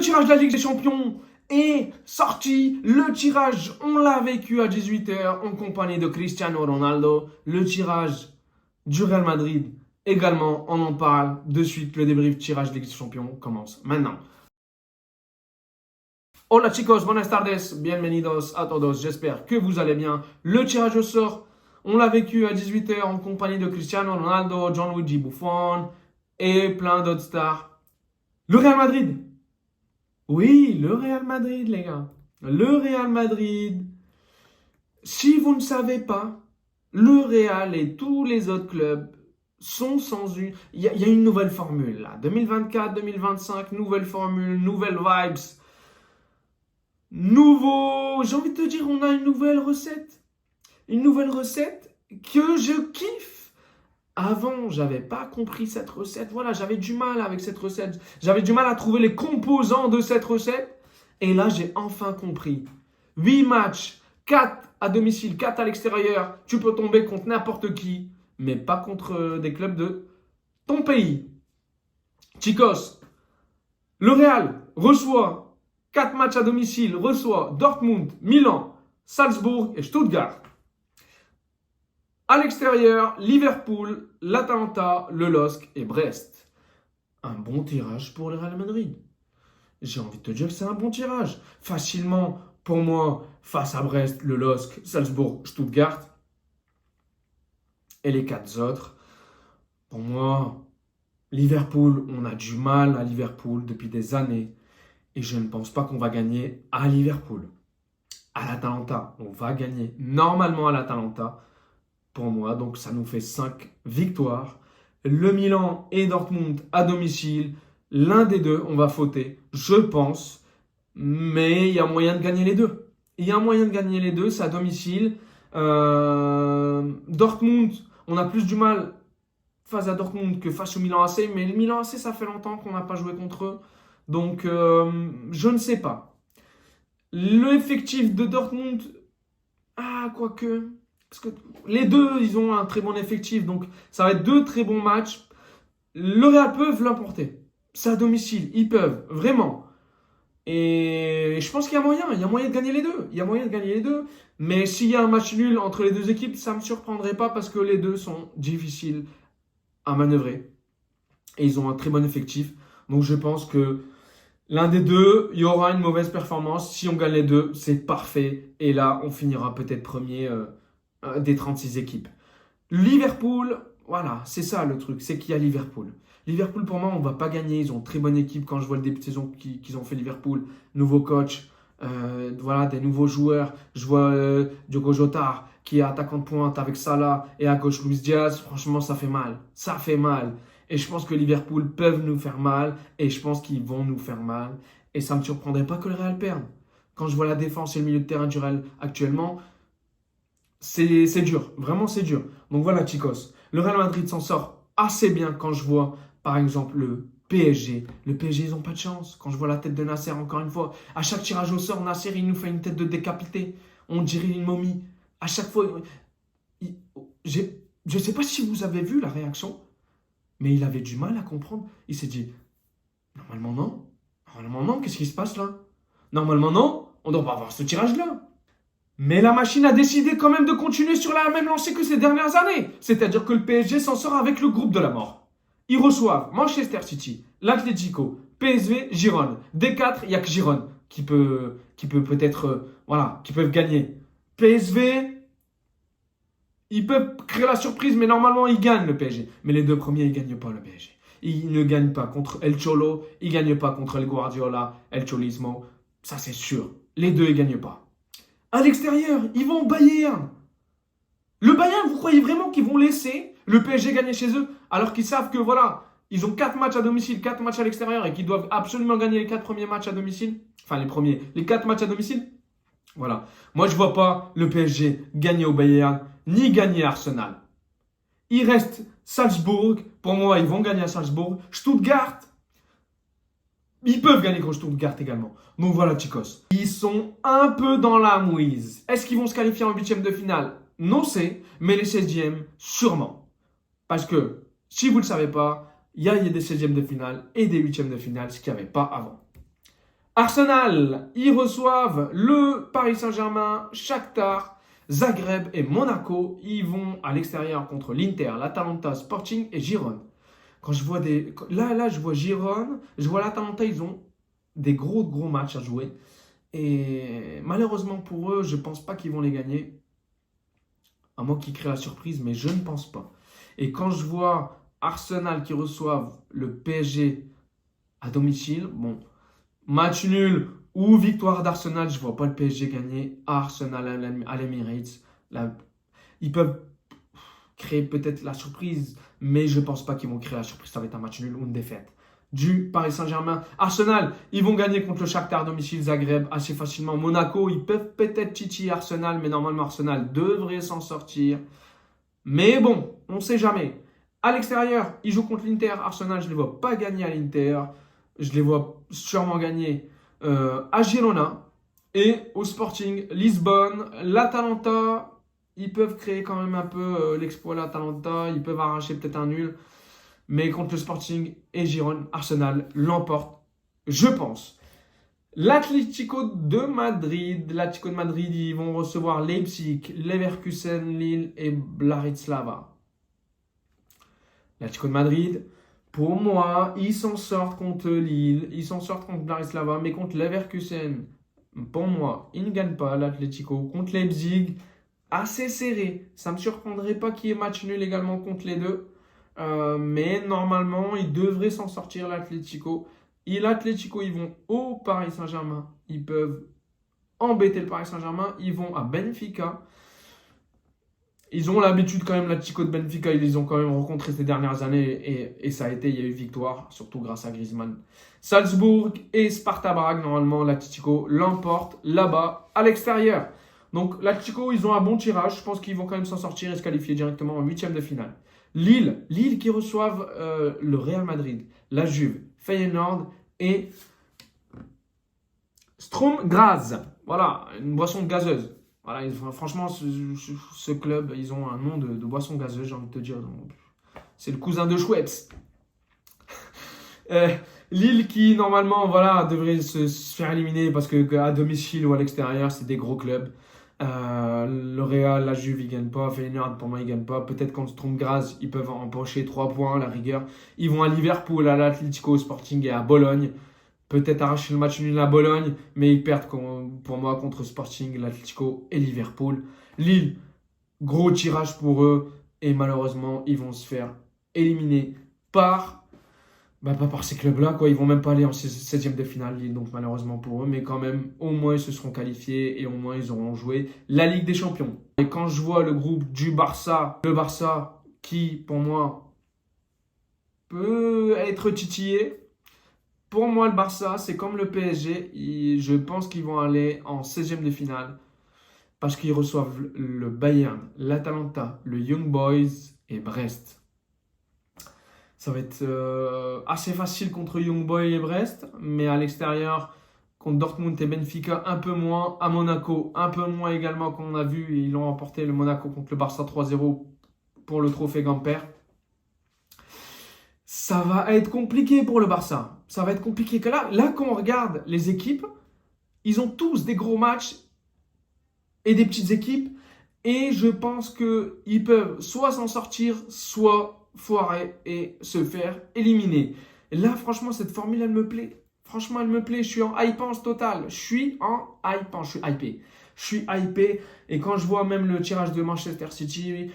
tirage de la Ligue des Champions est sorti. Le tirage, on l'a vécu à 18h en compagnie de Cristiano Ronaldo. Le tirage du Real Madrid également, on en parle de suite. Le débrief tirage de Ligue des Champions commence maintenant. Hola chicos, buenas tardes, bienvenidos a todos, j'espère que vous allez bien. Le tirage au sort, on l'a vécu à 18h en compagnie de Cristiano Ronaldo, Gianluigi Buffon et plein d'autres stars. Le Real Madrid. Oui, le Real Madrid, les gars. Le Real Madrid. Si vous ne savez pas, le Real et tous les autres clubs sont sans une... Il y a une nouvelle formule là. 2024-2025, nouvelle formule, nouvelle vibes. J'ai envie de te dire, on a une nouvelle recette. Une nouvelle recette que je kiffe. Avant, j'avais pas compris cette recette. Voilà, j'avais du mal avec cette recette. J'avais du mal à trouver les composants de cette recette. Et là, j'ai enfin compris. 8 matchs, 4 à domicile, 4 à l'extérieur. Tu peux tomber contre n'importe qui, mais pas contre des clubs de ton pays. Chicos, le Real reçoit 4 matchs à domicile, reçoit Dortmund, Milan, Salzbourg et Stuttgart. À l'extérieur, Liverpool, l'Atalanta, le LOSC et Brest. Un bon tirage pour le Real Madrid. J'ai envie de te dire que c'est un bon tirage. Facilement, pour moi, face à Brest, le LOSC, Salzbourg, Stuttgart et les 4 autres. Pour moi, Liverpool, on a du mal à Liverpool depuis des années. Et je ne pense pas qu'on va gagner à Liverpool. À l'Atalanta, on va gagner normalement à l'Atalanta. Pour moi, donc ça nous fait 5 victoires. Le Milan et Dortmund à domicile. L'un des deux, on va fauter, je pense. Mais il y a moyen de gagner les deux. Il y a moyen de gagner les deux, c'est à domicile. Dortmund, on a plus du mal face à Dortmund que face au Milan AC. Mais le Milan AC, ça fait longtemps qu'on n'a pas joué contre eux. Donc, je ne sais pas. L'effectif de Dortmund, quoique... Parce que les deux, ils ont un très bon effectif. Donc, ça va être 2 très bons matchs. Le Real peuvent l'emporter. C'est à domicile. Ils peuvent. Vraiment. Et je pense qu'il y a moyen. Il y a moyen de gagner les deux. Il y a moyen de gagner les deux. Mais s'il y a un match nul entre les deux équipes, ça ne me surprendrait pas parce que les deux sont difficiles à manœuvrer. Et ils ont un très bon effectif. Donc, je pense que l'un des deux, il y aura une mauvaise performance. Si on gagne les deux, c'est parfait. Et là, on finira peut-être premier des 36 équipes. Liverpool, voilà, c'est ça le truc, c'est qu'il y a Liverpool. Liverpool, pour moi, on ne va pas gagner. Ils ont une très bonne équipe. Quand je vois le début de saison qu'ils ont fait Liverpool, nouveau coach, voilà, des nouveaux joueurs. Je vois Diogo Jota qui est attaquant de pointe avec Salah et à gauche Luis Diaz. Franchement, ça fait mal. Ça fait mal. Et je pense que Liverpool peuvent nous faire mal. Et je pense qu'ils vont nous faire mal. Et ça ne me surprendrait pas que le Real perde. Quand je vois la défense et le milieu de terrain du Real actuellement, c'est dur. Vraiment, c'est dur. Donc voilà, chicos. Le Real Madrid s'en sort assez bien quand je vois, par exemple, le PSG. Le PSG, ils n'ont pas de chance. Quand je vois la tête de Nasser, encore une fois, à chaque tirage au sort, Nasser, il nous fait une tête de décapité. On dirait une momie. À chaque fois, je ne sais pas si vous avez vu la réaction, mais il avait du mal à comprendre. Il s'est dit, normalement non. Normalement non, qu'est-ce qui se passe là? Normalement non, on ne doit pas avoir ce tirage-là. Mais la machine a décidé quand même de continuer sur la même lancée que ces dernières années. C'est-à-dire que le PSG s'en sort avec le groupe de la mort. Ils reçoivent Manchester City, l'Atlético, PSV, Girone. Des 4, il n'y a que Girone qui peut peut-être, qui peuvent gagner. PSV, ils peuvent créer la surprise, mais normalement, ils gagnent le PSG. Mais les deux premiers, ils ne gagnent pas le PSG. Ils ne gagnent pas contre El Cholo, ils ne gagnent pas contre El Guardiola, El Cholismo. Ça, c'est sûr. Les deux, ils ne gagnent pas. À l'extérieur, ils vont au Bayern. Le Bayern, vous croyez vraiment qu'ils vont laisser le PSG gagner chez eux alors qu'ils savent que voilà, ils ont 4 matchs à domicile, 4 matchs à l'extérieur et qu'ils doivent absolument gagner les 4 premiers matchs à domicile? Enfin, les 4 matchs à domicile. Voilà. Moi, je ne vois pas le PSG gagner au Bayern ni gagner à Arsenal. Il reste Salzbourg. Pour moi, ils vont gagner à Salzbourg. Stuttgart. Ils peuvent gagner contre Stuttgart également. Donc voilà, chicos. Ils sont un peu dans la mouise. Est-ce qu'ils vont se qualifier en 8e de finale? Non, c'est. Mais les 16e, sûrement. Parce que, si vous ne le savez pas, il y a des 16e de finale et des 8e de finale, ce qu'il n'y avait pas avant. Arsenal, ils reçoivent le Paris Saint-Germain, Shakhtar, Zagreb et Monaco. Ils vont à l'extérieur contre l'Inter, l'Atalanta, Sporting et Girone. Quand je vois Là, je vois Girone, je vois l'Atalanta, ils ont des gros matchs à jouer. Et malheureusement pour eux, je ne pense pas qu'ils vont les gagner. À moins qu'ils créent la surprise, mais je ne pense pas. Et quand je vois Arsenal qui reçoivent le PSG à domicile, bon, match nul ou victoire d'Arsenal, je ne vois pas le PSG gagner à Arsenal à l'Emirates. Ils peuvent créer peut-être la surprise, mais je ne pense pas qu'ils vont créer la surprise. Ça va être un match nul ou une défaite du Paris Saint-Germain. Arsenal, ils vont gagner contre le Shakhtar à domicile, Zagreb assez facilement. Monaco, ils peuvent peut-être titiller Arsenal, mais normalement Arsenal devrait s'en sortir. Mais bon, on ne sait jamais. À l'extérieur, ils jouent contre l'Inter. Arsenal, je ne les vois pas gagner à l'Inter. Je les vois sûrement gagner à Girona et au Sporting Lisbonne. L'Atalanta, ils peuvent créer quand même un peu l'exploit. L'Atalanta, ils peuvent arracher peut-être un nul. Mais contre le Sporting et Girone, Arsenal l'emporte, je pense. L'Atlético de Madrid, ils vont recevoir Leipzig, Leverkusen, Lille et Bratislava. L'Atlético de Madrid, pour moi, ils s'en sortent contre Lille, ils s'en sortent contre Bratislava, mais contre Leverkusen, pour moi, ils ne gagnent pas l'Atlético. Contre Leipzig, assez serré. Ça ne me surprendrait pas qu'il y ait match nul également contre les deux. Mais normalement, ils devraient s'en sortir, l'Atlético. Et l'Atlético, ils vont au Paris Saint-Germain. Ils peuvent embêter le Paris Saint-Germain. Ils vont à Benfica. Ils ont l'habitude quand même, l'Atlético de Benfica, ils les ont quand même rencontrés ces dernières années. Et ça a été, il y a eu victoire, surtout grâce à Griezmann. Salzbourg et Sparta Prague, normalement, l'Atlético l'emporte là-bas, à l'extérieur. Donc l'Atlético, ils ont un bon tirage. Je pense qu'ils vont quand même s'en sortir et se qualifier directement en huitième de finale. Lille qui reçoivent le Real Madrid, la Juve, Feyenoord et Sturm Graz. Voilà, une boisson gazeuse. Voilà, franchement, ce club, ils ont un nom de boisson gazeuse, j'ai envie de te dire. C'est le cousin de Schweppes. Lille qui, normalement, voilà, devrait se faire éliminer parce qu'à domicile ou à l'extérieur, c'est des gros clubs. Le Real, la Juve, ils ne gagnent pas. Feyenoord, pour moi, ils ne gagnent pas. Peut-être contre Sturm Graz, ils peuvent empocher 3 points à la rigueur. Ils vont à Liverpool, à l'Atlético, au Sporting et à Bologne. Peut-être arracher le match nul à Bologne, mais ils perdent pour moi contre Sporting, l'Atlético et Liverpool. Lille, gros tirage pour eux. Et malheureusement, ils vont se faire éliminer pas par ces clubs-là, quoi. Ils vont même pas aller en 16e de finale, Lille, donc malheureusement pour eux. Mais quand même, au moins, ils se seront qualifiés et au moins, ils auront joué la Ligue des Champions. Et quand je vois le groupe du Barça, le Barça qui, pour moi, peut être titillé. Pour moi, le Barça, c'est comme le PSG. Je pense qu'ils vont aller en 16e de finale parce qu'ils reçoivent le Bayern, l'Atalanta, le Young Boys et Brest. Ça va être assez facile contre Young Boys et Brest, mais à l'extérieur, contre Dortmund et Benfica, un peu moins. À Monaco, un peu moins également, comme on a vu. Ils ont remporté le Monaco contre le Barça 3-0 pour le trophée Gamper. Ça va être compliqué pour le Barça. Ça va être compliqué. Là, quand on regarde les équipes, ils ont tous des gros matchs et des petites équipes. Et je pense qu'ils peuvent soit s'en sortir, soit foirer et se faire éliminer. Et là, franchement, cette formule, elle me plaît. Franchement, elle me plaît. Je suis en hypance totale. Je suis hypé. Je suis hypé. Et quand je vois même le tirage de Manchester City,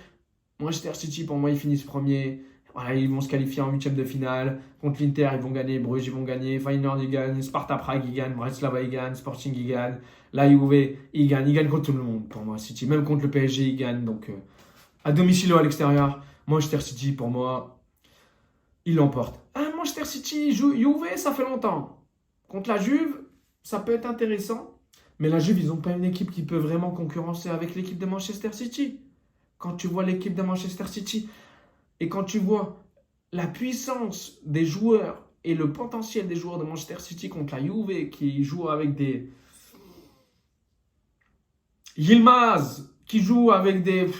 pour moi, ils finissent premier. Voilà, ils vont se qualifier en huitième de finale. Contre l'Inter, ils vont gagner. Bruges, ils vont gagner. Feyenoord, ils gagnent. Sparta Prague, ils gagnent. Bratislava, ils gagnent. Sporting, ils gagnent. La Juve, ils gagnent. Ils gagnent contre tout le monde, pour moi, City. Même contre le PSG, ils gagnent. Donc, à domicile ou à l'extérieur, Manchester City, pour moi, il l'emporte. Manchester City, Juve, ça fait longtemps. Contre la Juve, ça peut être intéressant. Mais la Juve, ils n'ont pas une équipe qui peut vraiment concurrencer avec l'équipe de Manchester City. Quand tu vois l'équipe de Manchester City et quand tu vois la puissance des joueurs et le potentiel des joueurs de Manchester City contre la Juve qui joue avec des Yilmaz, qui joue avec des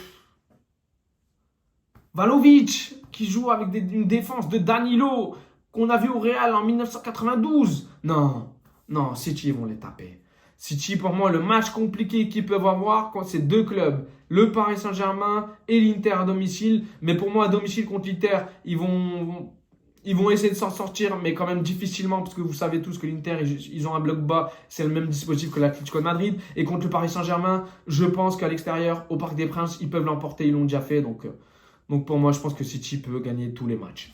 Vlahovic, qui joue avec une défense de Danilo qu'on a vu au Real en 1992. Non, Non, City, ils vont les taper. City, pour moi, le match compliqué qu'ils peuvent avoir, c'est deux clubs, le Paris Saint-Germain et l'Inter à domicile. Mais pour moi, à domicile contre l'Inter, ils vont essayer de s'en sortir, mais quand même difficilement, parce que vous savez tous que l'Inter, ils ont un bloc bas, c'est le même dispositif que l'Atlético de Madrid. Et contre le Paris Saint-Germain, je pense qu'à l'extérieur, au Parc des Princes, ils peuvent l'emporter, ils l'ont déjà fait. Donc pour moi, je pense que City peut gagner tous les matchs.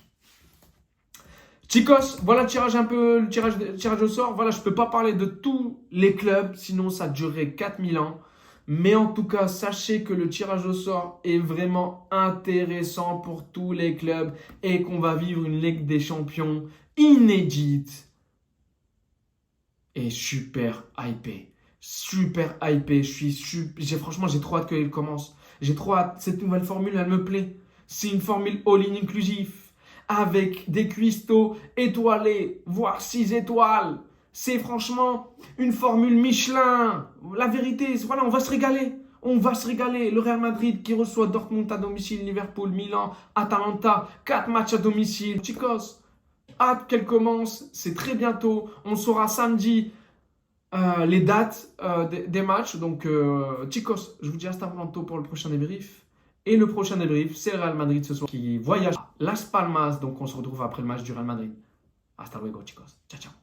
Chicos, voilà le tirage au sort. Voilà, je ne peux pas parler de tous les clubs, sinon ça durerait 4000 ans. Mais en tout cas, sachez que le tirage au sort est vraiment intéressant pour tous les clubs et qu'on va vivre une Ligue des Champions inédite et super hypé. Super hypé. Franchement, j'ai trop hâte qu'elle commence. J'ai trop hâte. Cette nouvelle formule, elle me plaît. C'est une formule all-in inclusif avec des cuistots étoilés, voire 6 étoiles. C'est franchement une formule Michelin. La vérité, voilà, on va se régaler. On va se régaler. Le Real Madrid qui reçoit Dortmund à domicile, Liverpool, Milan, Atalanta, 4 matchs à domicile. Chicos, hâte qu'elle commence. C'est très bientôt. On saura samedi les dates des matchs. Donc, chicos, je vous dis hasta pronto pour le prochain débrief. Et le prochain débrief, c'est le Real Madrid ce soir qui voyage à Las Palmas. Donc, on se retrouve après le match du Real Madrid. Hasta luego, chicos. Ciao, ciao.